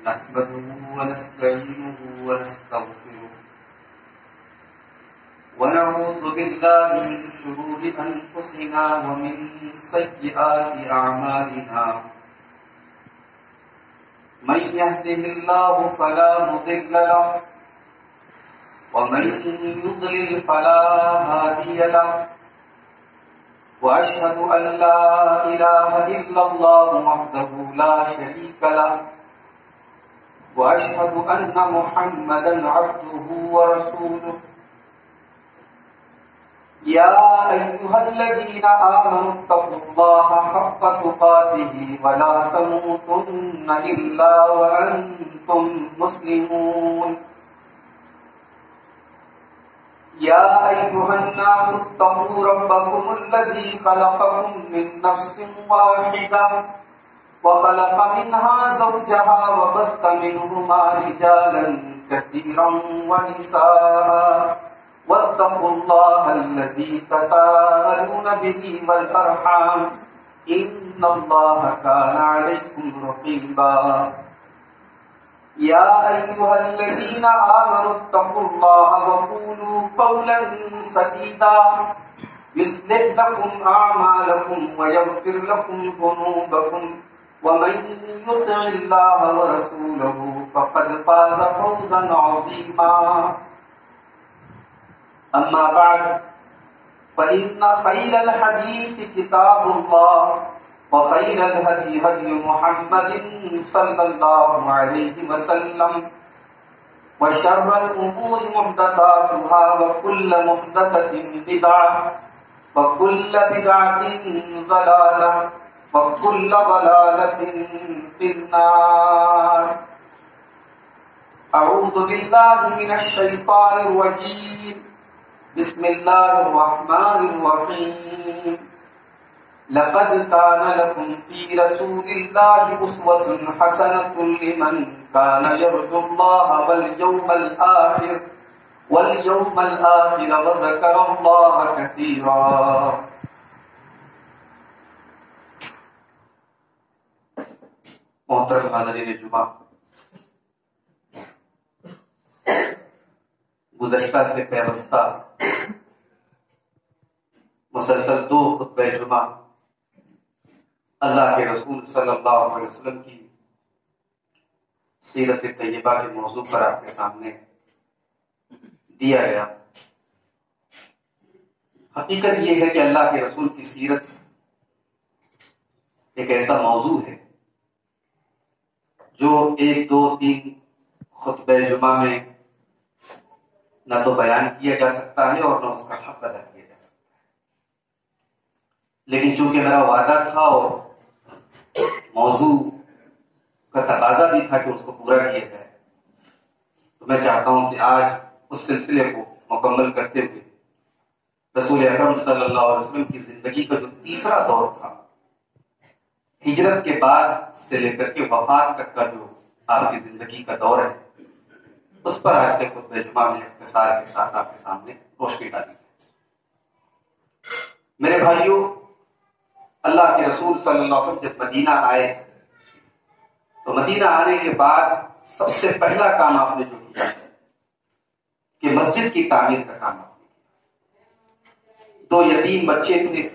نحمده ونستعينه ونستغفره ونعوذ بالله من شرور أنفسنا ومن سيئات أعمالنا من يهده الله فلا مضل له ومن يضلل فلا هادي له وأشهد أن لا إله إلا الله وحده لا شريك له وأشهد أن محمدا عبده ورسوله يا أيها الذين آمنوا اتقوا الله حق تقاته ولا تموتن إلا وأنتم مسلمون يا أيها الناس اتقوا ربكم الذي خلقكم من نفس واحدة وخلق منها زوجها وبث منهما رجالا كثيرا ونساء واتقوا الله الذي تساءلون به والأرحام إن الله كان عليكم رقيبا يا أيها الذين آمنوا اتقوا الله وقولوا قولا سديدا يصلح لكم أعمالكم ويغفر لكم ذنوبكم ومن يطع الله ورسوله فقد فاز فوزا عظيما أما بعد فإن خير الحديث كتاب الله وخير الهدي هدي محمد صلى الله عليه وسلم وشر الأمور محدثاتها وكل محدثة بدعة وكل بدعة ضلالة وكل ضلالة في النار أعوذ بالله من الشيطان الرجيم بسم الله الرحمن الرحيم لقد كان لكم في رسول الله أسوة حسنة لمن كان يرجو الله واليوم الآخر وذكر الله كثيرا. محترم حاضرین جمعہ، گزشتہ سے پیوستہ مسلسل 2 خطبہ جمعہ اللہ کے رسول صلی اللہ علیہ وسلم کی سیرت طیبہ کے موضوع پر آپ کے سامنے دیا گیا. حقیقت یہ ہے کہ اللہ کے رسول کی سیرت ایک ایسا موضوع ہے جو 1 2 3 خطبہ جمعہ میں نہ تو بیان کیا جا سکتا ہے اور نہ اس کا حق ادا کیا جا سکتا ہے. لیکن چونکہ میرا وعدہ تھا اور موضوع کا تقاضا بھی تھا کہ اس کو پورا کیا جائے، تو میں چاہتا ہوں کہ آج اس سلسلے کو مکمل کرتے ہوئے رسول اکرم صلی اللہ علیہ وسلم کی زندگی کا جو تیسرا دور تھا، ہجرت کے بعد سے لے کر کے وفات تک کا جو آپ کی زندگی کا دور ہے، اس پر آج کے خطبہ جمعہ میں اختصار کے ساتھ آپ کے سامنے روشنی ڈالی جائے. میرے بھائیوں، اللہ کے رسول صلی اللہ علیہ وسلم جب مدینہ آئے تو مدینہ آنے کے بعد سب سے پہلا کام آپ نے جو کیا کہ مسجد کی تعمیر کا کام آپ نے کیا. 2 یتیم بچے تھے،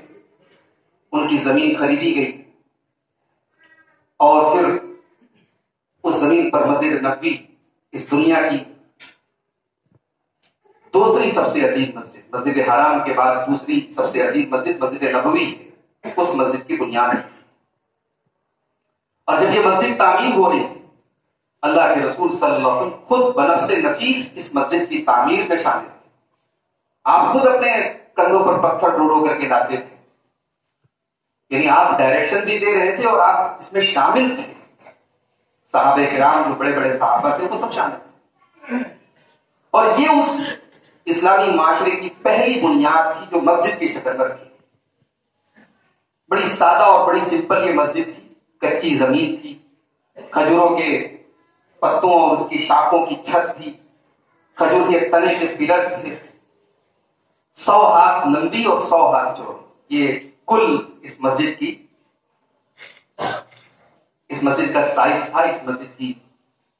ان کی زمین خریدی گئی اور پھر اس زمین پر مسجد نبوی، اس دنیا کی دوسری سب سے عظیم مسجد، مسجد حرام کے بعد دوسری سب سے عظیم مسجد مسجد نبوی، اس مسجد کی بنیاد ہے. اور جب یہ مسجد تعمیر ہو رہی تھی، اللہ کے رسول صلی اللہ علیہ وسلم خود بنفس نفیس اس مسجد کی تعمیر میں شامل تھے. آپ خود اپنے کندھوں پر پتھر ڈوڑو کر کے لاتے تھے، یعنی آپ ڈائریکشن بھی دے رہے تھے اور آپ اس میں شامل تھے. صحابہ کرام جو بڑے بڑے صحابہ تھے وہ سب شامل تھے. اور یہ اس اسلامی معاشرے کی پہلی بنیاد تھی جو مسجد کی شکل پر تھی. بڑی سادہ اور بڑی سمپل یہ مسجد تھی. کچی زمین تھی، کھجوروں کے پتوں اور اس کی شاخوں کی چھت تھی، کھجور کے تنے کے پلرز تھے. 100 ہاتھ لمبی اور 100 ہاتھ چوڑی، یہ کل اس مسجد کا سائز تھا، اس مسجد کی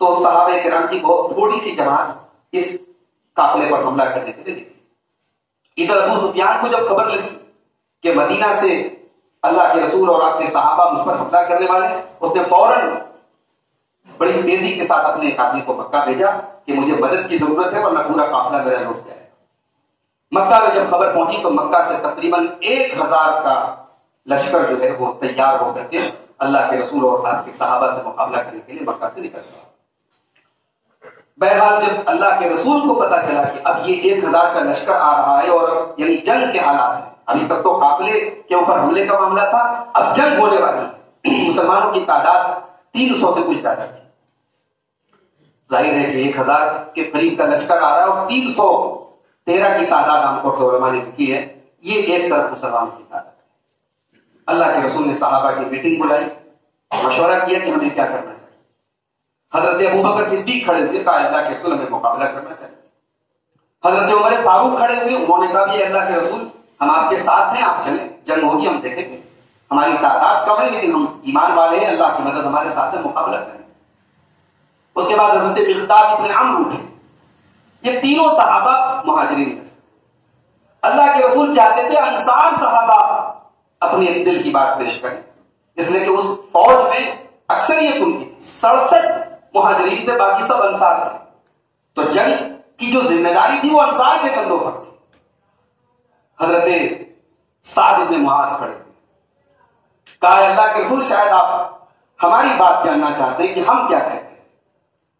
تو صحابہ کرام کی بہت تھوڑی سی جماعت اس قافلے پر حملہ کرنے کے لیے نکلی۔ ادھر ابو سفیان کو جب خبر لگی کہ مدینہ سے اللہ کے رسول اور آپ کے صحابہ مجھ پر حملہ کرنے والے، اس نے فوراً بڑی تیزی کے ساتھ اپنے ایک آدمی کو مکہ بھیجا کہ مجھے مدد کی ضرورت ہے ورنہ پورا قافلہ میرا لوٹ جائے۔ مکہ میں جب خبر پہنچی تو مکہ سے تقریباً 1000 کا لشکر جو ہے وہ تیار ہو کر کے اللہ کے رسول اور آپ کے صحابہ سے مقابلہ کرنے کے لیے مکہ سے نکل گیا۔ بہرحال جب اللہ کے رسول کو پتا چلا کہ اب یہ 1000 کا لشکر آ رہا ہے اور یعنی جنگ کے حالات ہیں، ابھی تک تو قافلے کے اوپر حملے کا معاملہ تھا، اب جنگ ہونے والی، مسلمانوں کی تعداد 300 سے کچھ زیادہ تھی۔ ظاہر ہے کہ 1000 کے قریب کا لشکر آ رہا ہے اور 313 کی تعداد عام طور سے علماء نے لکھی ہے، یہ ایک طرف مسلمانوں کی تعداد ہے۔ اللہ کے رسول نے صحابہ کی میٹنگ بلائی، مشورہ کیا کہ ہمیں کیا کرنا چاہیے۔ حضرت ابوبکر صدیق کھڑے ہوئے، کہا اللہ کے رسول ہمیں مقابلہ کرنا چاہیے۔ حضرت عمر فاروق کھڑے ہوئے، انہوں نے کہا بھی اللہ کے رسول ہم آپ کے ساتھ ہیں، آپ چلیں، جنگ ہوگی ہم دیکھیں گے، ہماری تعداد کم ہے لیکن ہم ایمان والے ہیں، اللہ کی مدد ہمارے ساتھ ہے، مقابلہ کریں۔ اس کے بعد حضرت مقداد ابن عمرو اٹھے، یہ تینوں صحابہ مہاجرین میں سے۔ اللہ کے رسول چاہتے تھے انصار صحابہ اپنے دل کی بات پیش کریں، اس لیے کہ اس فوج میں اکثریت ان کی 67 مہاجرین تھے، باقی سب انصار تھے، تو جنگ کی جو ذمہ داری تھی وہ انصار کے کندھوں پر تھی۔ حضرت سعد ابن معاذ کھڑے، کہا اللہ کے رسول شاید آپ ہماری بات جاننا چاہتے ہیں کہ ہم کیا کہتے ہیں۔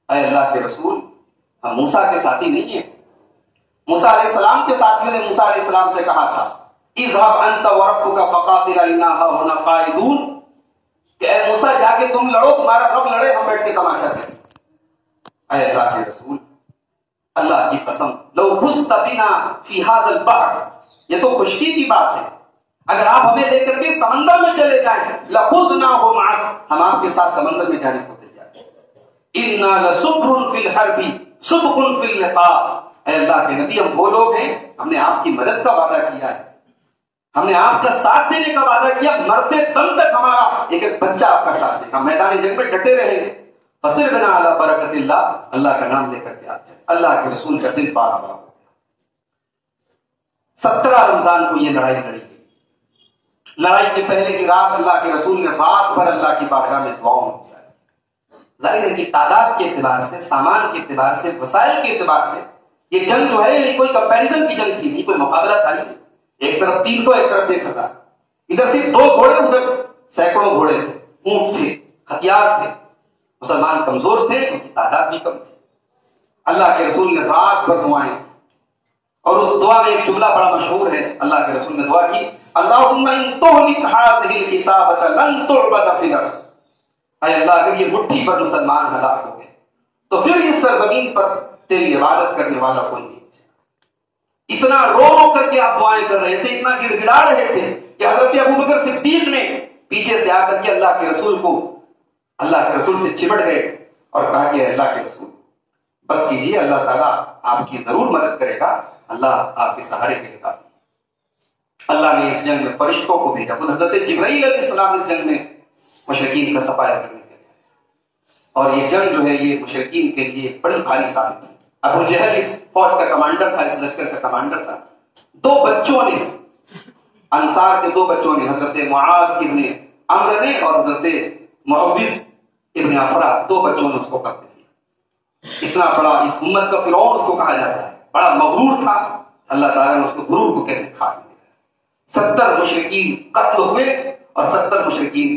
اے اللہ کے رسول ہم موسیٰ کے ساتھی نہیں ہیں۔ موسیٰ علیہ السلام کے ساتھیوں نے موسیٰ علیہ السلام سے کہا تھا اذهب انت وربك فقاتلا انا هنا قاعدون، کہ اے موسیٰ جا کے تم لڑو، تمہارا رب لڑے، ہم بیٹھ کے تماشا کریں۔ اے اللہ کے رسول اللہ کی قسم لو فزت بنا فی هذا البحر، یہ تو خشکی کی بات ہے، اگر آپ ہمیں لے کر کے سمندر میں چلے جائیں لخذناه معك، ہم آپ کے ساتھ سمندر میں جانے کو تیار ہیں۔ انا لصبر فی الحرب صدق فی اللقاء، اے اللہ کے نبی ہم وہ لوگ ہیں، ہم نے آپ کی مدد کا وعدہ کیا ہے، ہم نے آپ کا ساتھ دینے کا وعدہ کیا، مرتے دم تک ہمارا ایک ایک بچہ آپ کا ساتھ دے گا، میدان جنگ میں ڈٹے رہیں گے۔ فصر بنا علی برکت اللہ، اللہ کا نام لے کر کے آپ چلیں۔ اللہ کے رسول کا دل بار بار ہو گیا۔ 17 رمضان کو یہ لڑائی لڑی گئی۔ لڑائی کے پہلے کی رات اللہ کے رسول نے رات بھر اللہ کی بارگاہ میں دعاؤں میں گزاری۔ ظاہر ہے کہ تعداد کے اعتبار سے، سامان کے اعتبار سے، وسائل کے اعتبار سے یہ جنگ جو ہے یہ کوئی کمپیریزن کی جنگ تھی نہیں، کوئی مقابلہ تھا نہیں۔ ایک طرف 300، ایک طرف 1000، ادھر صرف 2 گھوڑے، ادھر سینکڑوں گھوڑے تھے، اونٹ تھے، ہتھیار تھے، مسلمان کمزور تھے، ان کی تعداد بھی کم تھی۔ اللہ کے رسول نے رات بھر دعائیں، اور اس دعا میں ایک جملہ بڑا مشہور ہے، اللہ کے رسول نے دعا کی اللہم ان تہلک هذه العصابۃ لن تعبد فی الارض، اے اللہ اگر یہ مٹھی پر مسلمان ہلاک ہو گئے تو پھر اس سرزمین پر تیری عبادت کرنے والا کوئی نہیں۔ اتنا رو رو کر کے آپ دعائیں کر رہے تھے، اتنا گڑ گڑا رہے تھے کہ حضرت ابوبکر صدیق نے پیچھے سے آ کر کے اللہ کے رسول سے چمٹ گئے اور کہا کہ اللہ کے رسول بس کیجیے، اللہ تعالیٰ آپ کی ضرور مدد کرے گا، اللہ آپ کے سہارے کے لیے کافی۔ اللہ نے اس جنگ میں فرشتوں کو بھیجا، حضرت جبرائیل علیہ السلام اس جنگ میں مشرکین کا صفایا کرنے کے لیے، اور یہ جنگ جو ہے یہ مشرکین کے لیے بڑی بھاری ثابت ہوئی۔ ابو جہل اس فوج کا کمانڈر تھا، اس لشکر کا کمانڈر تھا۔ 2 بچوں نے، انصار کے 2 بچوں نے، حضرت معاذ ابن عمرو نے اور حضرت معوذ ابن افرا، 2 بچوں نے اس کو قتل کیا۔ اتنا بڑا اس امت کا فرعون اس کو کہا جاتا ہے، بڑا مغرور تھا، اللہ تعالیٰ نے اس کو غرور کو کیسے کھا دیا۔ 70 مشرکین قتل ہوئے اور 70 مشرکین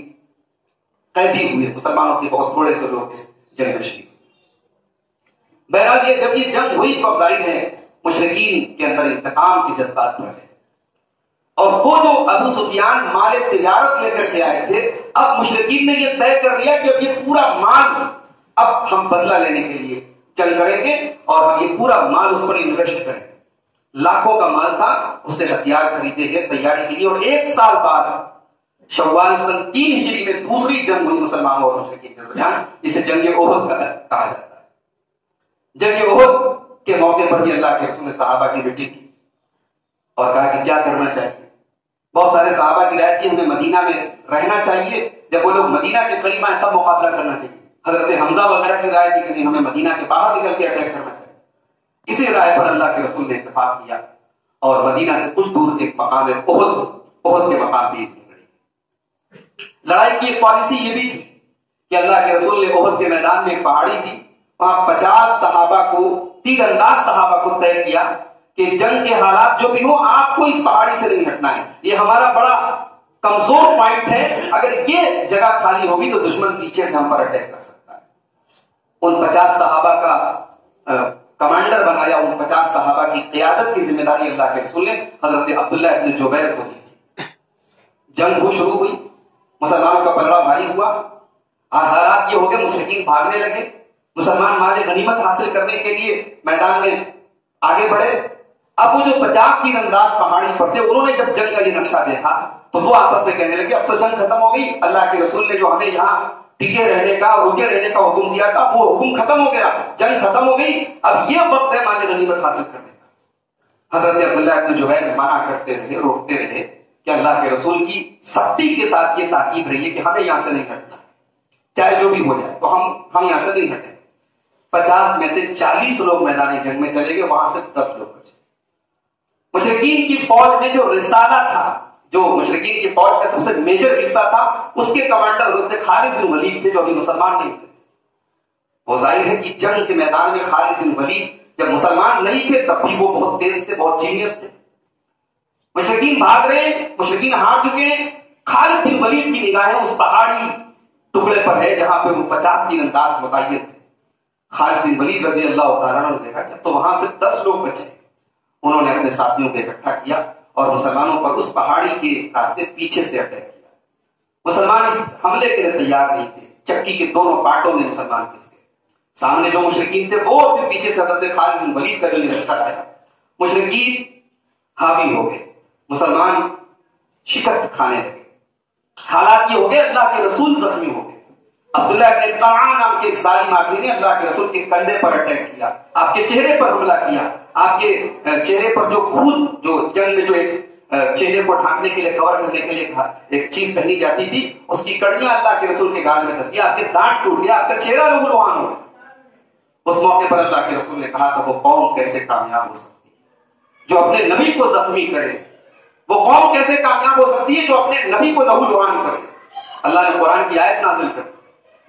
قیدی ہوئے، مسلمانوں کے بہت تھوڑے سے لوگ اس جنگ میں شریک۔ بہرحال جب یہ جنگ ہوئی تو ظاہر ہے مشرکین کے اندر انتقام کے جذبات بڑھ گئے، اور وہ جو ابو سفیان مال تجارت لے کر کے آئے تھے، اب مشرکین نے یہ طے کر لیا کہ اب یہ پورا مال اب ہم بدلہ لینے کے لیے جنگ کریں گے اور ہم یہ پورا مال اس پر انویسٹ کریں گے۔ لاکھوں کا مال تھا، اس سے ہتھیار خریدے گئے تیاری کے لیے، اور 1 سال بعد شوال سن 3 ہجری میں دوسری جنگ ہوئی مسلمانوں اور مشرکین کے درمیان، جسے جنگ احد کہا جاتا ہے۔ جنگ احد کے موقع پر بھی اللہ کے رسول نے صحابہ کی میٹنگ کی اور کہا کہ کیا کرنا چاہیے۔ بہت سارے صحابہ کی رائے تھی ہمیں مدینہ میں رہنا چاہیے، جب وہ لوگ مدینہ کے قریب آئے تب مقابلہ کرنا چاہیے۔ حضرت حمزہ وغیرہ کی رائے تھی کہ نہیں ہمیں مدینہ کے باہر نکل کے اٹیک کرنا چاہیے. اسی رائے پر اللہ کے رسول نے اتفاق کیا اور مدینہ سے کچھ دور ایک مقام ہے احد کے مقام پہ جنگ لڑی. لڑائی کی ایک پالیسی یہ بھی تھی کہ اللہ کے رسول نے احد کے میدان میں ایک پہاڑی تھی، وہاں 50 صحابہ کو تیر انداز صحابہ کو طے کیا کہ جنگ کے حالات جو بھی ہو آپ کو اس پہاڑی سے نہیں ہٹنا ہے، یہ ہمارا بڑا کمزور پوائنٹ ہے، اگر یہ جگہ خالی ہوگی تو دشمن پیچھے سے ہم پر اٹیک کر سکتا ہے. ان 50 صحابہ کا کمانڈر بنایا، ان 50 صحابہ کی قیادت کی ذمہ داری اللہ کے رسول نے حضرت عبداللہ ابن جبیر کو دی تھی. جنگ شروع ہوئی، مسلمانوں کا پلڑا بھاری ہوا اور حالات یہ ہو گئے مشرکین بھاگنے لگے. مسلمان مال غنیمت حاصل کرنے کے لیے میدان میں آگے بڑھے. اب وہ جو 50 تیر انداز پہاڑی پر تھے انہوں نے جب جنگ کا یہ نقشہ دیکھا تو وہ آپس میں کہنے لگے اب تو جنگ ختم ہو گئی، اللہ کے رسول نے جو ہمیں یہاں ٹکے رہنے کا روکے رہنے کا حکم دیا تھا وہ حکم ختم ہو گیا، جنگ ختم ہو گئی، اب یہ وقت ہے مال غنیمت حاصل کرنے کا. حضرت عبداللہ ابن جبیر منع کرتے رہے، روکتے رہے کہ اللہ کے رسول کی سختی کے ساتھ یہ تاکید رہی ہے کہ ہمیں یہاں سے نہیں ہٹنا، چاہے جو بھی ہو جائے تو ہم یہاں سے نہیں ہٹیں. 50 میں سے 40 لوگ میدان جنگ میں چلے گئے، وہاں سے 10 لوگ بچے. مشرکین کی فوج میں جو رسالہ تھا، جو مشرکین کی فوج کا سب سے میجر حصہ تھا، اس کے کمانڈر حضرت خالد بن ولید تھے جو ابھی مسلمان نہیں تھے. وہ ظاہر ہے کہ جنگ کے میدان میں خالد بن ولید جب مسلمان نہیں تھے تب بھی وہ بہت تیز تھے، بہت جینیس تھے. مشرکین بھاگ رہے، مشرکین ہار چکے ہیں، خالد بن ولید کی نگاہیں اس پہاڑی ٹکڑے پر ہے جہاں پہ وہ 50 تیر انداز متعین تھے. خالد بن ولید رضی اللہ تعالیٰ عنہ نے دیکھا کہ تو وہاں سے 10 لوگ بچے. انہوں نے اپنے ساتھیوں کو اکٹھا کیا اور مسلمانوں پر اس پہاڑی کے راستے پیچھے سے اٹیک کیا. مسلمان اس حملے کے لیے تیار نہیں تھے، چکی کے دونوں پارٹوں میں مسلمان پھنس گئے. سامنے جو مشرکین تھے وہ پھر پیچھے سے حضرت خالد بن ولید کا جو یہ لشکر آیا، مشرکین حاوی ہو گئے، مسلمان شکست کھانے لگے. حالات یہ ہو گئے اللہ کے رسول زخمی ہو گئے. عبداللہ ابن قعان نام کے ایک ظالم آدمی نے اللہ کے رسول کے کندھے پر اٹیک کیا، آپ کے چہرے پر حملہ کیا. آپ کے چہرے پر جو خون جو جنگ میں جو ایک چہرے کو ڈھانکنے کے لیے کور کرنے کے لیے ایک چیز پہنی جاتی تھی اس کی کڑیاں اللہ کے رسول کے گال میں دھس گیا، آپ کے دانت ٹوٹ گیا، آپ کا چہرہ لہو لہان ہو گیا. اس موقع پر اللہ کے رسول نے کہا تھا وہ قوم کیسے کامیاب ہو سکتی ہے جو اپنے نبی کو زخمی کرے، وہ قوم کیسے کامیاب ہو سکتی ہے جو اپنے نبی کو لہو لہان کرے. اللہ نے قرآن کی آیت نازل کر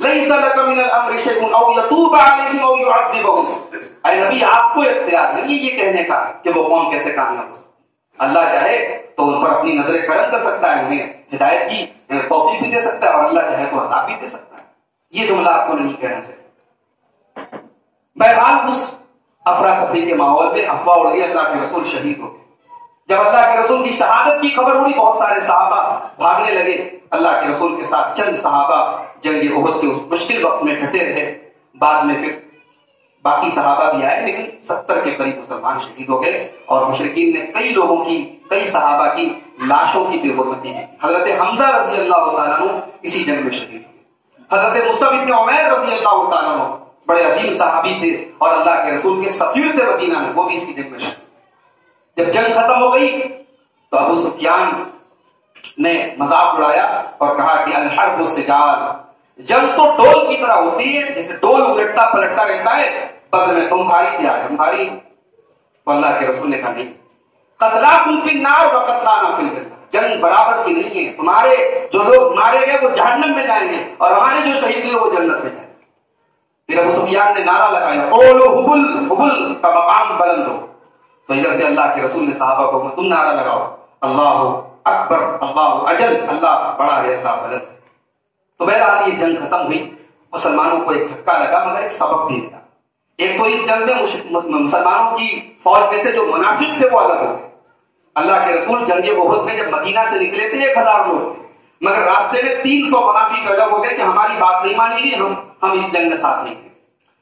لَيْسَ لَكَ مِنَ الْأَمْرِ شَيْءٌ أَوْ يَتُوبَ عَلَيْهِمْ أَوْ يُعَذِّبَهُمْ. اے نبی آپ کو اختیار نہیں یہ کہنے کا کہ وہ قوم کیسے کامیاب ہو سکتی. اللہ چاہے تو ان پر اپنی نظر کرم کر سکتا ہے، انہیں ہدایت کی توفیق بھی دے سکتا ہے، اور اللہ چاہے تو عذاب بھی دے سکتا ہے. یہ جملہ آپ کو نہیں کہنا چاہیے. بہرحال اس افراتفری کے ماحول میں افواہ اڑ گئی، اللہ کے رسول شہید ہو گئے. جب اللہ کے رسول کی شہادت کی خبر اڑی بہت سارے صحابہ بھاگنے لگے. اللہ کے رسول کے ساتھ چند صحابہ جنگ احد کے اس مشکل وقت میں ڈٹے رہے. بعد میں پھر باقی صحابہ بھی آئے لیکن 70 کے قریب مسلمان شہید ہو گئے اور مشرکین نے کئی لوگوں کی، کئی صحابہ کی لاشوں کی بے حرمتی کی. حضرت حمزہ رضی اللہ تعالیٰ عنہ اسی جنگ میں شہید ہوئے. حضرت مصعب بن عمیر رضی اللہ تعالیٰ عنہ بڑے عظیم صحابی تھے اور اللہ کے رسول کے سفیر تھے مدینہ میں، وہ بھی اسی جنگ میں شہید. جب جنگ ختم ہو گئی تو ابو سفیان نے مذاق اڑایا اور کہا کہ الحرب السجال، جنگ تو ڈول کی طرح ہوتی ہے، جیسے ڈول الٹتا پلٹتا رہتا ہے، بدل میں تم بھاری تھے آج ہم بھاری. تو اللہ کے رسول نے کہا نہیں، قتلاکم فی النار و قتلانا فی الجنہ، جنگ برابر کی نہیں ہے، تمہارے جو لوگ مارے گئے وہ جہنم میں جائیں گے اور ہمارے جو شہید ہوئے وہ جنت میں جائیں گے. پھر ابو سفیان نے نعرہ لگایا قولوا حبل، حبل کا مقام بلند ہو. تو ادھر سے اللہ کے رسول نے صحابہ کو تم نعرہ لگاؤ اللہ اکبر اللہ اجل، اللہ بڑا ہے اللہ بلند. تو بہرحال یہ جنگ ختم ہوئی. مسلمانوں کو ایک دھکا لگا مگر ایک سبق بھی ملا. ایک تو اس جنگ میں مسلمانوں کی فوج میں سے جو منافق تھے وہ الگ ہو گئے. اللہ کے رسول جنگ احد میں جب مدینہ سے نکلے تھے 1000 لوگ تھے، مگر راستے میں 300 منافق الگ ہو گئے کہ ہماری بات نہیں مانی گئی، ہم اس جنگ میں ساتھ نہیں تھے.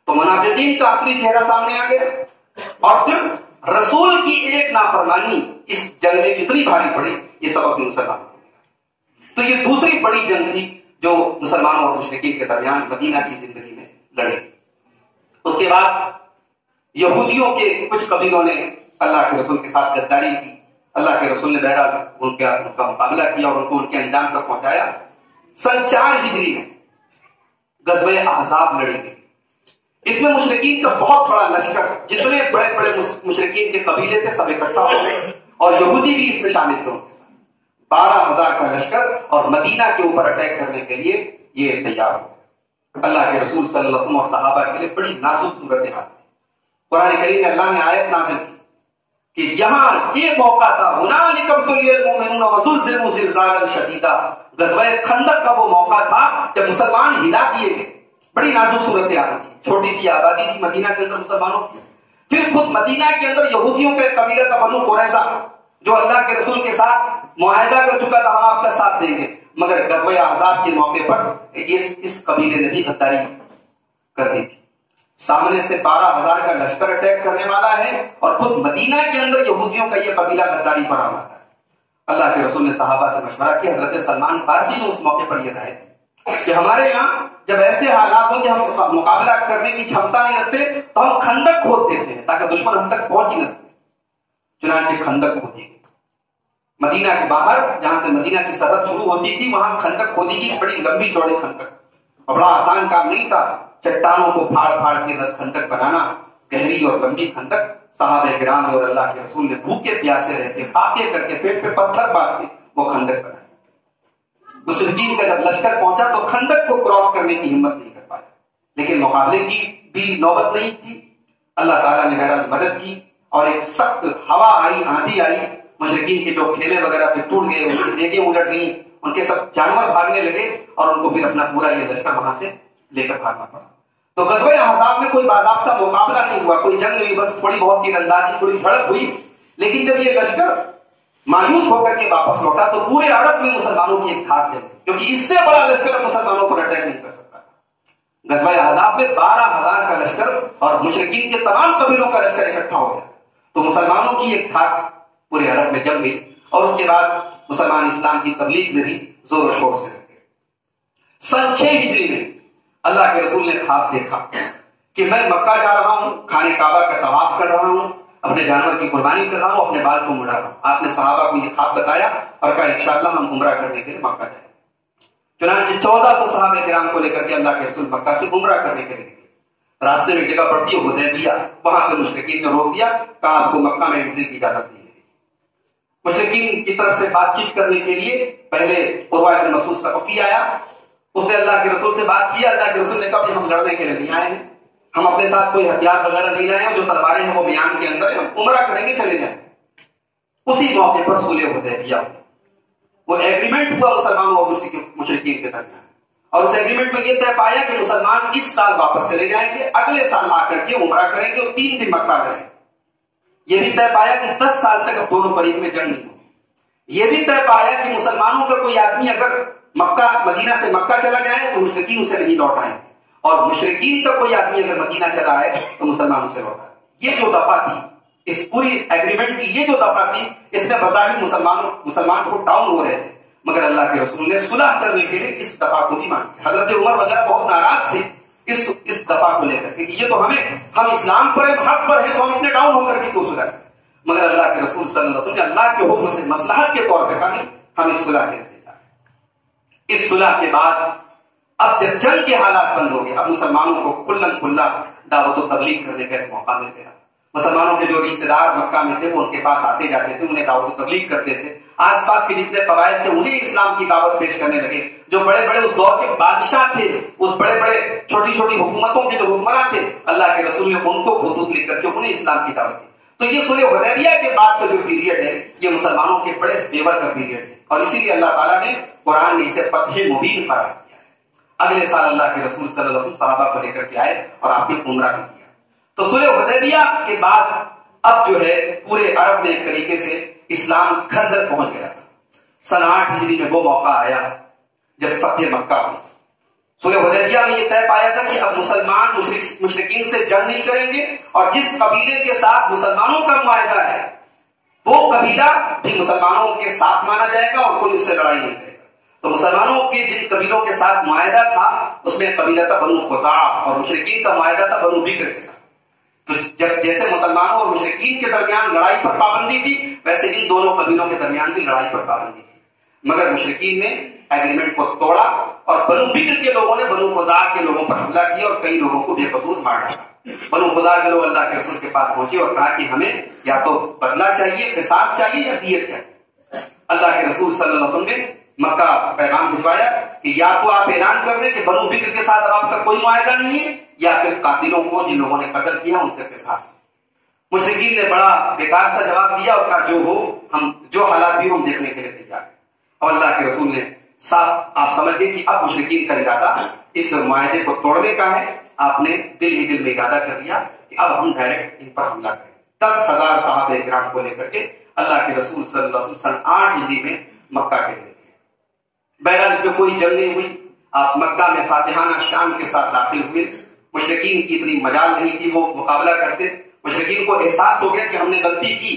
تو منافقین کا اصلی چہرہ سامنے آ گیا. اور پھر رسول کی ایک نافرمانی اس جنگ میں کتنی بھاری پڑی، یہ سبق مسلمان. تو یہ دوسری بڑی جنگ تھی جو مسلمانوں اور مشرکین کے درمیان مدینہ کی زندگی میں لڑے. اس کے بعد یہودیوں کے کچھ قبیلوں نے اللہ کے رسول کے ساتھ غداری کی. اللہ کے رسول نے بہرحال ان کا مقابلہ کیا اور ان کو ان کے انجام تک پہنچایا. سن 4 ہجری میں غزوہ احزاب لڑی گئی. اس میں مشرکین کا بہت بڑا لشکر، جتنے بڑے بڑے مشرکین کے قبیلے تھے سب اکٹھا ہو گئے، اور یہودی بھی اس میں شامل تھے. 12,000 کا لشکر اور مدینہ کے اوپر اٹیک کرنے کے لیے یہ تیار ہو. اللہ کے رسول صلی اللہ علیہ وسلم اور صحابہ کے لیے بڑی نازک صورتحال تھی. قرآن کریم میں اللہ نے آیت نازل کی کہ یہاں یہ موقع تھا، ہنالک ابتلی المؤمنون وزلزلوا زلزالا شدیدا. غزوہ خندق کا وہ موقع تھا جب مسلمان ہلا دیے گئے. بڑی نازک صورتحال تھی، چھوٹی سی آبادی تھی مدینہ کے اندر مسلمانوں کی. پھر خود مدینہ کے اندر یہودیوں کا قبیلہ تھا بنو قریظہ، جو اللہ کے رسول کے ساتھ معاہدہ کر چکا تھا ہم آپ کا ساتھ دیں گے، مگر غزوہ احزاب کے موقع پر اس قبیلے نے بھی غداری کر دی تھی. سامنے سے 12,000 کا لشکر اٹیک کرنے والا ہے اور خود مدینہ کے اندر یہودیوں کا یہ قبیلہ غداری پر آ رہا ہے. اللہ کے رسول نے صحابہ سے مشورہ کیا. حضرت سلمان فارسی نے اس موقع پر یہ رائے دی کہ ہمارے یہاں جب ایسے حالات ہوں کہ ہم مقابلہ کرنے کی چھمتا نہیں رکھتے تو ہم خندق کھود دیتے ہیں تاکہ دشمن ہم تک پہنچ ہی نہ سکے. چنانچہ خندق کھودی گئی مدینہ کے باہر، جہاں سے مدینہ کی سرحد شروع ہوتی تھی وہاں خندق کھودی گئی. بڑی لمبی چوڑی خندق، بڑا آسان کام نہیں تھا. چٹانوں کو پھاڑ پھاڑ کے رس خندق بنانا، گہری اور لمبی خندق. صحابہ کرام اور اللہ کے رسول نے بھوکے پیاسے رہ کے فاقے کر کے پیٹ پہ پتھر باندھ کے وہ خندق بنائی. مشرکین کا جب لشکر پہنچا تو خندق کو کراس کرنے کی ہمت نہیں کر پایا، لیکن مقابلے کی بھی نوبت نہیں تھی. اللہ تعالیٰ نے بہرحال مدد کی اور ایک سخت ہوا آئی، آندھی آئی. مشرکین کے جو کھیلے وغیرہ پہ ٹوٹ گئے، ان کی دیگیں الٹ گئیں، ان کے سب جانور بھاگنے لگے اور ان کو پھر اپنا پورا یہ لشکر وہاں سے لے کر بھاگنا پڑا. تو غزوہ احزاب میں کوئی باضابطہ مقابلہ نہیں ہوا، کوئی جنگ نہیں، بس تھوڑی بہت تیر اندازی، تھوڑی جھڑپ ہوئی. لیکن جب یہ لشکر مایوس ہو کر کے واپس لوٹا تو پورے عرب میں مسلمانوں کی ایک دھاک جمی، کیونکہ اس سے بڑا لشکر مسلمانوں پر اٹیک نہیں کر سکتا. غزوہ احزاب میں 12,000 کا لشکر اور مشرکین کے تمام قبیلوں کا لشکر اکٹھا ہو گیا. تو مسلمانوں کی ایک دھاک پورے عرب میں جم گئی اور اس کے بعد مسلمان اسلام کی تبلیغ میں بھی زور و شور سے لگے. سن 6 ہجری میں اللہ کے رسول نے خواب دیکھا کہ میں مکہ جا رہا ہوں، خانہ کعبہ کا طواف کر رہا ہوں، اپنے جانور کی قربانی کر رہا ہوں، اپنے بال کو مڑا رہا ہوں. آپ نے صحابہ کو یہ خواب بتایا اور کہا انشاءاللہ ہم عمرہ کرنے کے لیے مکہ جائیں. چنانچہ 1400 صحابہ کرام کو لے کر کے اللہ کے رسول مکہ سے عمرہ کرنے کے لیے. راستے میں جگہ پڑتی ہے حدیبیہ، وہاں پہ مشرکین نے روک دیا، کہا آپ کو مکہ میں انٹری کی اجازت نہیں ہے. مشرکین کی طرف سے بات چیت کرنے کے لیے پہلے عروہ بن مسعود ثقفی آیا. اس نے اللہ کے رسول سے بات کیا. اللہ کے رسول نے کہا کہ ہم لڑنے کے لیے نہیں آئے ہیں، ہم اپنے ساتھ کوئی ہتھیار وغیرہ نہیں لائے ہیں، جو تلواریں ہیں وہ میان کے اندر ہیں، ہم عمرہ کریں گے چلے جائیں. اسی موقع پر صلح حدیبیہ وہ ایگریمنٹ ہوا مسلمانوں اور مشرکین کے درمیان، اور اس ایگریمنٹ میں یہ طے پایا کہ مسلمان اس سال واپس چلے جائیں گے، اگلے سال آ کر کے عمرہ کریں گے اور 3 دن مکہ رہیں گے. یہ بھی طے پایا کہ 10 سال تک اب دونوں فریق میں جنگ نہیں ہوگی. یہ بھی طے پایا کہ مسلمانوں کا کوئی آدمی اگر مدینہ سے مکہ چلا جائے تو مشرکین اسے نہیں لوٹائیں، اور مشرکین کا کوئی آدمی اگر مدینہ چلا آئے تو مسلمان اسے لوٹائیں. یہ جو دفعہ تھی اس پوری ایگریمنٹ کی، یہ جو دفعہ تھی، اس میں بظاہر مسلمان کو ڈاؤن ہو رہے تھے، مگر اللہ کے رسول نے صلح کرنے کے لیے اس دفعہ کو بھی مان لیا. حضرت عمر وغیرہ بہت ناراض تھے اس دفعہ کو لے کر کہ یہ تو ہم اسلام پر ہیں، حق پر ہیں، تو ہم اتنے ڈاؤن ہو کر کے کیوں صلح کریں. مگر اللہ کے رسول صلی اللہ علیہ وسلم نے اللہ کے حکم سے مصلحت کے طور پہ کہا نہیں، ہم اس صلح کے لیے. اس صلح کے بعد اب جب جنگ کے حالات بند ہو گئے، اب مسلمانوں کو کھلم کھلا دعوت و تبلیغ کرنے کا ایک موقع مل گیا. مسلمانوں کے جو رشتہ دار مکہ میں تھے وہ ان کے پاس آتے جاتے تھے، انہیں دعوت و تبلیغ کرتے تھے. آس پاس کے جتنے قبائل تھے انہیں اسلام کی دعوت پیش کرنے لگے. جو بڑے بڑے اس دور کے بادشاہ تھے، اس بڑے بڑے چھوٹی چھوٹی حکومتوں کے جو حکمراں تھے، اللہ کے رسول نے ان کو خطوط لکھ کر کے انہیں اسلام کی دعوت دی. تو یہ صلح حدیبیہ کے بعد کا جو پیریڈ ہے یہ مسلمانوں کے بڑے فیور کا پیریڈ ہے، اور اسی لیے اللہ تعالیٰ نے قرآن میں اسے فتح مبین قرار دیا ہے. اگلے سال اللہ کے رسول صلی اللہ علیہ وسلم صحابہ کو لے کر کے آئے اور آپ نے عمرہ بھی کیا. تو صلح حدیبیہ کے بعد اب جو ہے پورے عرب میں ایک طریقے سے اسلام گھر گھر پہنچ گیا تھا. سن 8 ہجری میں وہ موقع آیا جب فتح مکہ ہوئی. صلح حدیبیہ میں یہ طے پایا تھا کہ اب مسلمان مشرکین سے جنگ نہیں کریں گے، اور جس قبیلے کے ساتھ مسلمانوں کا معاہدہ ہے وہ قبیلہ بھی مسلمانوں کے ساتھ مانا جائے گا اور کوئی اس سے لڑائی نہیں کرے گا. تو مسلمانوں کے جن قبیلوں کے ساتھ معاہدہ تھا اس میں قبیلہ تھا بنو خزاعہ، اور مشرکین کا معاہدہ تھا بنو بکر کے ساتھ. تو جب جیسے مسلمانوں اور مشرکین کے درمیان لڑائی پر پابندی تھی، ویسے ان دونوں قبیلوں کے درمیان بھی لڑائی پر پابندی تھی. مگر مشرکین نے ایگریمنٹ کو توڑا اور بنو بکر کے لوگوں نے بنو خزاع کے لوگوں پر حملہ کیا اور کئی لوگوں کو بے قصور مار ڈالا۔ بنو خزاع کے لوگ اللہ کے رسول کے پاس پہنچے اور کہا کہ ہمیں یا تو بدلہ چاہیے، قصاص چاہیے یا دیت چاہیے۔ اللہ کے رسول صلی اللہ علیہ وسلم نے مکہ پیغام بھجوایا کہ یا تو آپ اعلان کر دیں کہ بنو بکر کے ساتھ اب آپ کا کوئی معاہدہ نہیں ہے، یا پھر قاتلوں کو جن لوگوں نے قتل کیا ان سے قصاص۔ مشرکین نے بڑا بیکار سا جواب دیا اور کہا جو ہو، ہم جو حالات بھی ہم دیکھنے کے لیے تیار ہیں۔ اور اللہ کے رسول نے صاحب آپ سمجھ گئے کہ اب مشرکین کا ارادہ اس معاہدے کو توڑنے کا ہے۔ آپ نے دل ہی دل میں ارادہ کر لیا کہ اب ہم ڈائریکٹ ان پر حملہ کریں۔ 10,000 صحابہ کرام کو لے کر کے اللہ کے رسول صلی اللہ علیہ وسلم سن 8 ہجری میں مکہ کے لیے۔ بہرحال اس میں کوئی جنگ نہیں ہوئی، آپ مکہ میں فاتحانہ شان کے ساتھ داخل ہوئے۔ مشرکین کی اتنی مجال نہیں تھی وہ مقابلہ کرتے۔ مشرکین کو احساس ہو گیا کہ ہم نے غلطی کی۔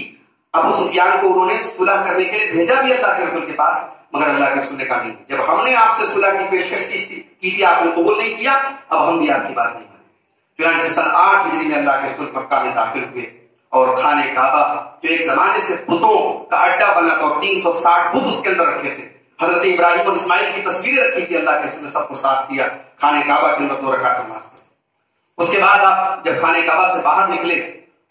ابو سفیان کو انہوں نے صلح کرنے کے لیے بھیجا بھی اللہ کے رسول کے پاس، مگر اللہ کے رسول نے کہا نہیں، جب ہم نے آپ سے صلح کی پیشکش کی تھی آپ نے قبول نہیں کیا، اب ہم بھی آپ کی بات نہیں مانیں۔ چنانچہ سن 8 ہجری میں اللہ کے رسول مکہ میں داخل ہوئے اور خانہ کعبہ جو ایک زمانے سے بتوں کا اڈا بنا تھا اور 360 بت اس کے اندر رکھے تھے، حضرت ابراہیم اور اسماعیل کی تصویریں رکھی تھی، اللہ کے رسول نے سب کو صاف کیا، خانہ کعبہ کے اندر 2 رکعت نماز پڑھی۔ اس کے بعد آپ جب خانہ کعبہ سے باہر نکلے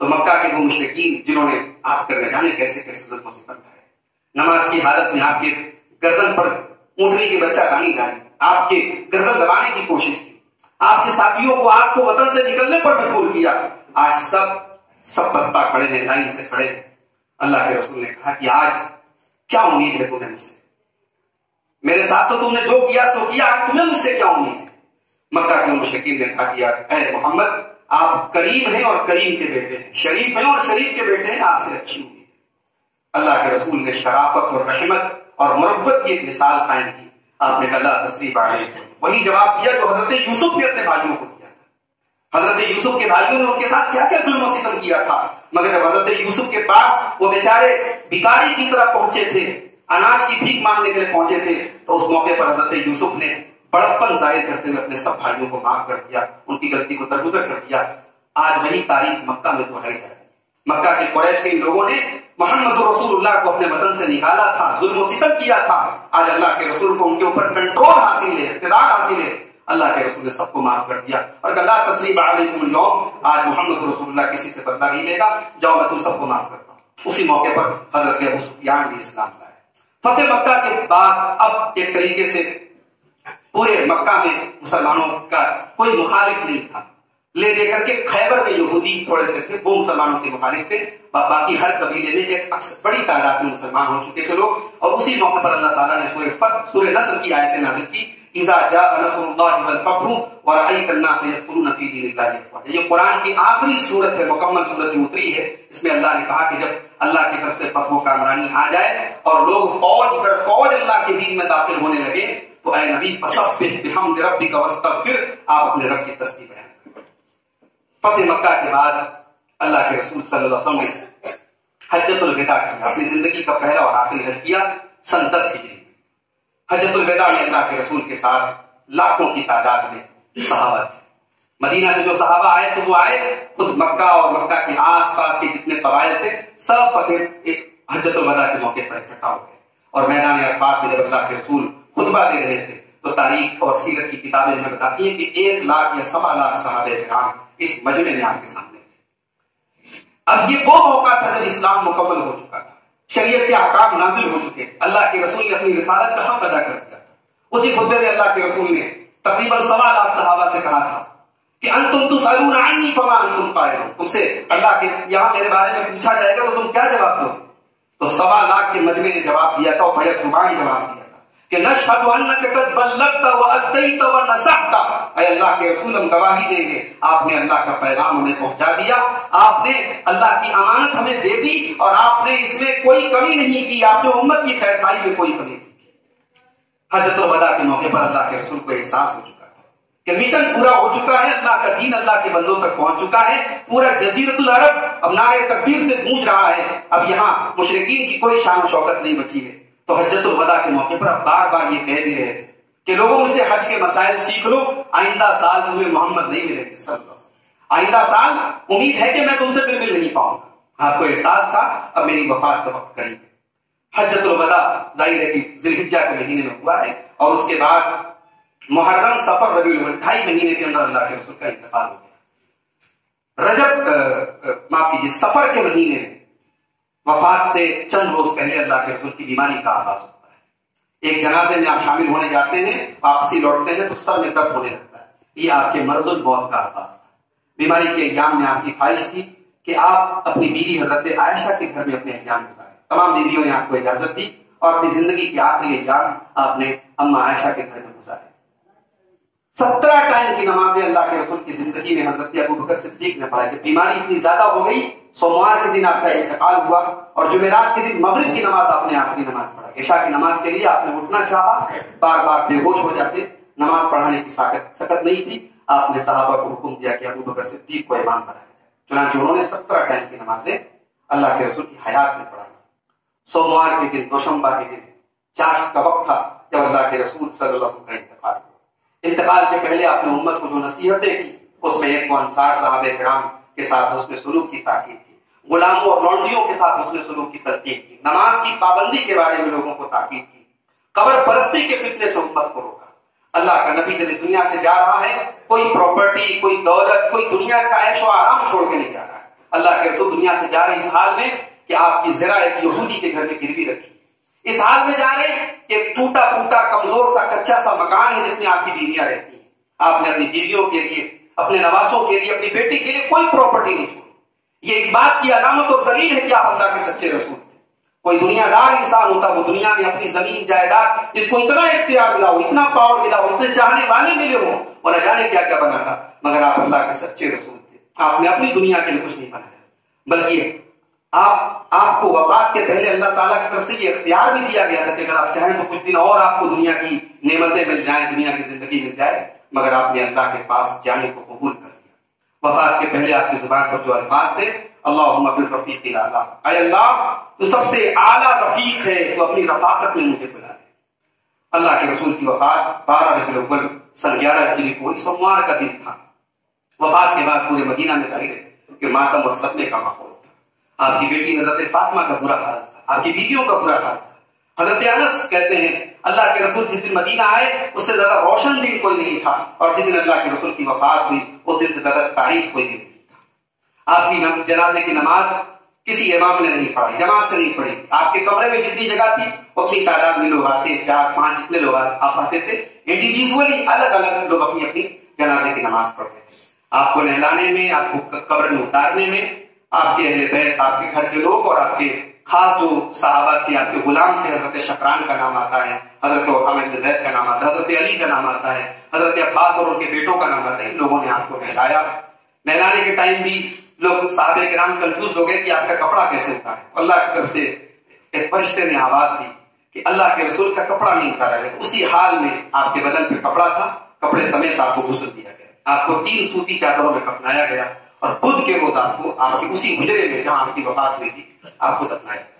تو مکہ کے وہ مشرکین جنہوں نے آپ پر نہ جانے کیسے کیسے ظلم و ستم ہے، نماز کی حالت میں آپ کے گردن پر اونٹنی کی بچہ دانی ڈالی، آپ کے گردن دبانے کی کوشش کی، آپ کے ساتھیوں کو آپ کو وطن سے نکلنے پر مجبور کیا۔ آج سب بستہ کھڑے ہیں، لائن سے کھڑے ہیں۔ اللہ کے رسول نے کہا کہ آج کیا امید ہے تمہیں مجھ سے؟ میرے ساتھ تو تم نے جو کیا سو کیا، آج تمہیں مجھ سے کیا امید ہے؟ مکہ کے مشرکین نے کہا کہ اے محمد آپ کریم ہیں اور کریم کے بیٹے ہیں، شریف ہیں اور شریف کے بیٹے ہیں، آپ سے اچھی امید ہے۔ اللہ کے رسول نے شرافت اور رحمت اور مربت کی ایک مثال قائم کی۔ آپ نے کہا لا تثریب علیکم، وہی جواب دیا جو حضرت یوسف نے اپنے بھائیوں کو دیا تھا۔ حضرت یوسف کے بھائیوں نے ان کے ساتھ کیا کیا ظلم و ستم کیا تھا، مگر جب حضرت یوسف کے پاس وہ بیچارے بھکاری کی طرح پہنچے تھے، اناج کی بھیک مانگنے کے لیے پہنچے تھے، تو اس موقع پر حضرت یوسف نے بڑپن ظاہر کرتے ہوئے اپنے سب بھائیوں کو معاف کر دیا، ان کی غلطی کو درگزر کر دیا۔ آج وہی تاریخ مکہ میں دہرائی جائے۔ مکہ کے قریش کے لوگوں نے محمد رسول اللہ کو اپنے وطن سے نکالا تھا، ظلم و ستم کیا تھا، آج اللہ کے رسول کو ان کے اوپر کنٹرول حاصل ہے، اقتدار حاصل ہے۔ اللہ کے رسول نے سب کو معاف کر دیا اور لا تثریب علیکم اليوم، آج محمد رسول اللہ کسی سے بدلہ نہیں لے گا، جاؤ میں تم سب کو معاف کرتا ہوں۔ اسی موقع پر حضرت ابو سفیان بھی اسلام لائے۔ فتح مکہ کے بعد اب ایک طریقے سے پورے مکہ میں مسلمانوں کا کوئی مخالف نہیں تھا، لے دے کر کے خیبر میں یہودی تھوڑے سے تھے، وہ مسلمانوں کے مخالف تھے، باقی ہر قبیلے میں ایک بڑی تعداد میں مسلمان ہو چکے تھے لوگ۔ اور اسی موقع پر اللہ تعالیٰ نے سورہ فتح، سورہ نصر کی آیتیں نازل کی، اذا جاء نصر اللہ والفتح ورأیت الناس یدخلون فی دین اللہ افواجا۔ یہ قرآن کی آخری سورت ہے، مکمل سورت جو اتری ہے، اس میں اللہ نے کہا کہ جب اللہ کی طرف سے فتح و کامرانی آ جائے اور لوگ فوج در فوج اللہ کے دین میں داخل ہونے لگے، تو اے نبی فسبح بحمد ربک واستغفر، آپ اپنے رب کی تسبیح بیان کریں۔ فتح مکہ کے بعد اللہ کے رسول صلی اللہ علیہ وسلم نے حجۃ الوداع کیا، اپنی زندگی کا پہلا اور آخری حج کیا سن 10 ہجری میں۔ حجۃ الوداع میں اللہ کے رسول کے ساتھ لاکھوں کی تعداد میں صحابہ تھے۔ مدینہ سے جو صحابہ آئے تو وہ آئے، خود مکہ اور مکہ کے آس پاس کے جتنے قبائل تھے سب فتح حجۃ الوداع کے موقع پر اکٹھا ہو گئے، اور میدان عرفات میں جب اللہ کے رسول خطبہ دے رہے تھے تو تاریخ اور سیرت کی کتابیں ہمیں بتاتی ہیں کہ 1 لاکھ یا 1.25 لاکھ صحابہ کرام اس مجمع میں آپ کے سامنے تھے۔ اب یہ وہ موقع تھا جب اسلام مکمل ہو چکا تھا، شریعت کے احکام نازل ہو چکے، اللہ کے رسول نے اپنی رسالت کا حق ادا کر دیا تھا۔ اسی خطبے میں اللہ کے رسول نے تقریباً 1.25 لاکھ صحابہ سے کہا تھا کہ انتم تسألون عنی فما انتم قائلون، تم سے اللہ کے یہاں میرے بارے میں پوچھا جائے گا تو تم کیا جواب دو؟ تو 1.25 لاکھ کے مجمع نے جواب دیا تھا، اور بیک زبانی جواب دیا تھا کہ نشہد انک قد بلغت وادیت ونصحت، اے اللہ کے رسول ہم گواہی دیں گے آپ نے اللہ کا پیغام ہمیں پہنچا دیا، آپ نے اللہ کی امانت ہمیں دے دی، اور آپ نے اس میں کوئی کمی نہیں کی، آپ نے امت کی خیر خواہی میں کوئی کمی نہیں کی۔ حجۃ الوداع کے موقع پر اللہ کے رسول کو احساس ہو چکا تھا کہ مشن پورا ہو چکا ہے، اللہ کا دین اللہ کے بندوں تک پہنچ چکا ہے، پورا جزیرۃ العرب اب نعرے تکبیر سے گونج رہا ہے، اب یہاں مشرکین کی کوئی شان و شوکت نہیں بچی ہے۔ تو حجۃ الوداع کے موقع پر اب بار بار یہ کہہ بھی رہے تھے کہ لوگوں مجھ سے حج کے مسائل سیکھ لو، آئندہ سال تمہیں محمد نہیں ملیں گے صلی اللہ علیہ وسلم، آئندہ سال امید ہے کہ میں تم سے پھر مل نہیں پاؤں گا۔ آپ کو احساس تھا اب میری وفات کا وقت قریب ہے۔ حجۃ الوداع ظاہر ہے کہ ذی الحجہ کے مہینے میں ہوا ہے، اور اس کے بعد محرم صفر ربیع الاول 2.5 مہینے کے اندر اللہ کے رسول کا انتقال ہو گیا۔ رجب معاف کیجیے صفر کے مہینے میں وفات سے چند روز پہلے اللہ کے رسول کی بیماری کا آغاز ہوتا ہے۔ ایک جنازے میں آپ شامل ہونے جاتے ہیں، واپسی لوٹتے ہیں تو سر میں درد ہونے لگتا ہے، یہ آپ کے مرض الموت کا آغاز تھا۔ بیماری کے ایام میں آپ کی خواہش تھی کہ آپ اپنی بیوی حضرت عائشہ کے گھر میں اپنے ایام گزاریں۔ تمام بیویوں نے آپ کو اجازت دی اور اپنی زندگی کے آخری ایام آپ نے اما عائشہ کے گھر میں گزارے۔ 17 ٹائم کی نمازیں اللہ کے رسول کی زندگی میں حضرت ابوبکر صدیق نے پڑھائی۔ جب بیماری اتنی زیادہ ہو گئی، سوموار کے دن آپ کا انتقال ہوا اور جمعرات کے دن مغرب کی نماز آپ نے آخری نماز پڑھا۔ عشاء کی نماز کے لیے آپ نے اٹھنا چاہا، بار بار بے ہوش ہو جاتے، نماز پڑھانے کی سکت نہیں تھی۔ آپ نے صحابہ کو حکم دیا کہ ابوبکر صدیق کو امام بنایا جائے، چنانچہ انہوں نے 17 ٹائم کی نمازیں اللہ کے رسول کی حیات میں پڑھائی۔ سوموار کے دن، دوشمبا کے دن چاشت کا وقت تھا جب اللہ کے رسول صلی اللہ علیہ وسلم کا انتقال ہوا۔ انتقال کے پہلے آپ نے امت کو جو نصیحتیں کی، اس میں ایک انصار صحابہ کرام کے ساتھ حسن سلوک کی تاکید کی، غلاموں اور لونڈیوں کے ساتھ حسن سلوک کی تلقین کی، نماز کی پابندی کے بارے میں لوگوں کو تاکید کی، قبر پرستی کے فتنے سے امت کو روکا۔ اللہ کا نبی جب دنیا سے جا رہا ہے، کوئی پراپرٹی، کوئی دولت، کوئی دنیا کا عیش و آرام چھوڑ کے نہیں جا رہا ہے۔ اللہ کے رسول دنیا سے جا رہے اس حال میں کہ آپ کی ذرا ایک یہودی کے گھر میں گروی رکھی، اس حال میں جا رہے ایک ٹوٹا پھوٹا کمزور سا کچا سا مکان ہے جس میں آپ کی بیویاں رہتی ہیں۔ آپ نے اپنی بیویوں کے لیے، اپنے نواسوں کے لیے، اپنی بیٹی کے لیے کوئی پراپرٹی نہیں چھوڑی۔ یہ اس بات کی علامت اور دلیل ہے کہ آپ اللہ کے سچے رسول تھے۔ کوئی دنیا دار انسان ہوتا وہ دنیا میں اپنی زمین جائیداد، جس کو اتنا اختیار ملا ہو، اتنا پاور ملا ہو، اتنے چاہنے والے ملے ہوں، اور نہ جانے کیا کیا بنا تھا، مگر آپ اللہ کے سچے رسول تھے۔ آپ نے اپنی دنیا کے لیے کچھ نہیں بنایا، بلکہ آپ کو وفات کے پہلے اللہ تعالیٰ کی طرف سے یہ اختیار بھی دیا گیا تھا کہ اگر آپ چاہیں تو کچھ دن اور آپ کو دنیا کی نعمتیں مل جائیں، دنیا کی زندگی مل جائے، مگر آپ نے اللہ کے پاس جانے کو قبول کر لیا۔ وفات کے پہلے آپ کی زبان پر جو الفاظ تھے، اللہم بالرفیق الاعلیٰ، اے اللہ تو سب سے اعلیٰ رفیق ہے، تو اپنی رفاقت میں مجھے بلا لے۔ اللہ کے رسول کی وفات 12 ربیع الاول سن 11 ہجری کو سوموار کا دن تھا۔ وفات کے بعد پورے مدینہ میں ظاہر ہے کہ ماتم اور صدمے کا ماحول تھا۔ آپ کی بیٹی حضرت فاطمہ کا برا حال تھا، آپ کی بیویوں کا برا حال تھا۔ حضرت انس کہتے ہیں اللہ کے رسول جس دن مدینہ آئے اس سے زیادہ روشن دن کوئی نہیں تھا، اور جس دن اللہ کے رسول کی وفات ہوئی اس دن سے زیادہ تاریخ کوئی دن نہیں تھا۔ آپ کی جنازے کی نماز کسی امام نے نہیں پڑھی، جماعت سے نہیں پڑھی۔ آپ کے کمرے میں جتنی جگہ تھی اتنی تعداد میں لوگ آتے، 4-5 جتنے لوگ آپ آتے تھے، انڈیویجولی الگ الگ لوگ اپنی اپنی جنازے کی نماز پڑھتے تھے۔ آپ کو نہلانے میں، آپ کو قبر میں اتارنے میں آپ کے اہل بیت، آپ کے گھر کے لوگ اور آپ کے خاص جو صحابہ تھے، آپ کے غلام تھے، حضرت شکران کا نام آتا ہے، حضرت اسامہ بن زید کا نام آتا ہے، حضرت علی کا نام آتا ہے، حضرت عباس اور ان کے بیٹوں کا نام آتا ہے۔ ان لوگوں نے آپ کو نہلایا۔ نہلانے کے ٹائم بھی لوگ صحابہ کرام کنفیوز ہو گئے کہ آپ کا کپڑا کیسے اتارے۔ اللہ کی طرف سے ایک فرشتے نے آواز دی کہ اللہ کے رسول کا کپڑا نہیں اتارا گیا۔ اسی حال میں آپ کے بدن پہ کپڑا تھا، کپڑے سمیت آپ کو غسل دیا گیا، آپ کو 3 سوتی چادروں میں کفنایا گیا، اور بدھ کے روز آپ کو آپ کی اسی حجرے میں جہاں آپ کی وفات ہوئی تھی آپ کو دفنایا گیا۔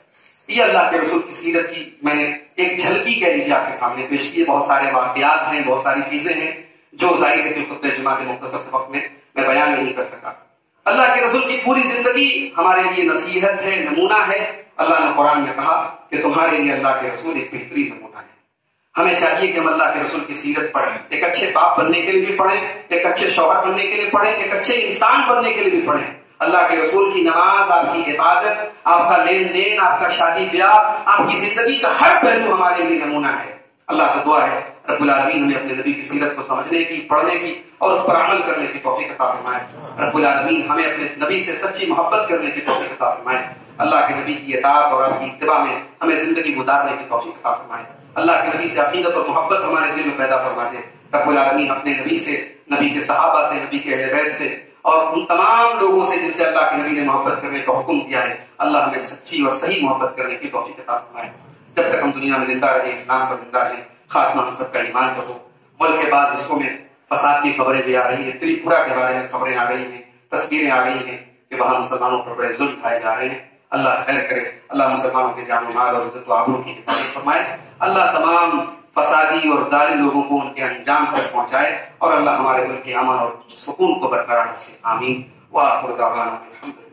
یہ اللہ کے رسول کی سیرت کی میں نے ایک جھلکی کہہ لیجیے آپ کے سامنے پیش کی۔ بہت سارے واقعات ہیں، بہت ساری چیزیں ہیں جو ظاہر ہے کہ خطبہ جمعہ کے مختصر سے وقت میں بیان نہیں کر سکا۔ اللہ کے رسول کی پوری زندگی ہمارے لیے نصیحت ہے، نمونہ ہے۔ اللہ نے قرآن میں کہا کہ تمہارے لیے اللہ کے رسول ایک بہترین نمونہ ہے۔ ہمیں چاہیے کہ ہم اللہ کے رسول کی سیرت پڑھیں، ایک اچھے باپ بننے کے لیے بھی پڑھیں، ایک اچھے شوہر بننے کے لیے پڑھیں، ایک اچھے انسان بننے کے لیے بھی پڑھیں۔ اللہ کے رسول کی نماز، آپ کی عبادت، آپ کا لین دین، آپ کا شادی بیاہ، آپ کی زندگی کا ہر پہلو ہمارے لیے نمونہ ہے۔ اللہ سے دعا ہے رب العالمین ہمیں اپنے نبی کی سیرت کو سمجھنے کی، پڑھنے کی اور اس پر عمل کرنے کی توفیق عطا فرمائے۔ رب العالمین ہمیں اپنے نبی سے سچی محبت کرنے کی توفیق عطا فرمائے۔ اللہ کے نبی کی اطاعت اور آپ کی اتباع میں ہمیں زندگی گزارنے کی توفیق عطا فرمائے۔ اللہ کے نبی سے عقیدت اور محبت ہمارے دل میں پیدا فرما دے۔ رب العالمین اپنے نبی سے، نبی کے صحابہ سے، نبی کے اہل بیت سے اور ان تمام لوگوں سے جن سے اللہ کے نبی نے محبت کرنے کا حکم دیا ہے، اللہ ہمیں سچی اور صحیح محبت کرنے کی توفیق عطا فرمائے۔ جب تک ہم دنیا میں زندہ رہیں، اسلام پر زندہ رہیں، خاتمہ ہم سب کا ایمان پر ہو۔ ملک کے بعض حصوں میں فساد کی خبریں بھی آ رہی ہیں، تریپورہ کے بارے میں خبریں آ رہی ہیں، تصویریں آ رہی ہیں کہ وہاں مسلمانوں پر بڑے ظلم کھائے جا رہے ہیں۔ اللہ خیر کرے، اللہ مسلمانوں کے جان و مال اور عزت و آبرو کی حفاظت فرمائے۔ اللہ تمام فسادی اور ظالم لوگوں کو ان کے انجام تک پہنچائے، اور اللہ ہمارے ملک کے امن اور سکون کو برقرار رکھے، آمین۔ وآخر دعوانا الحمدللہ۔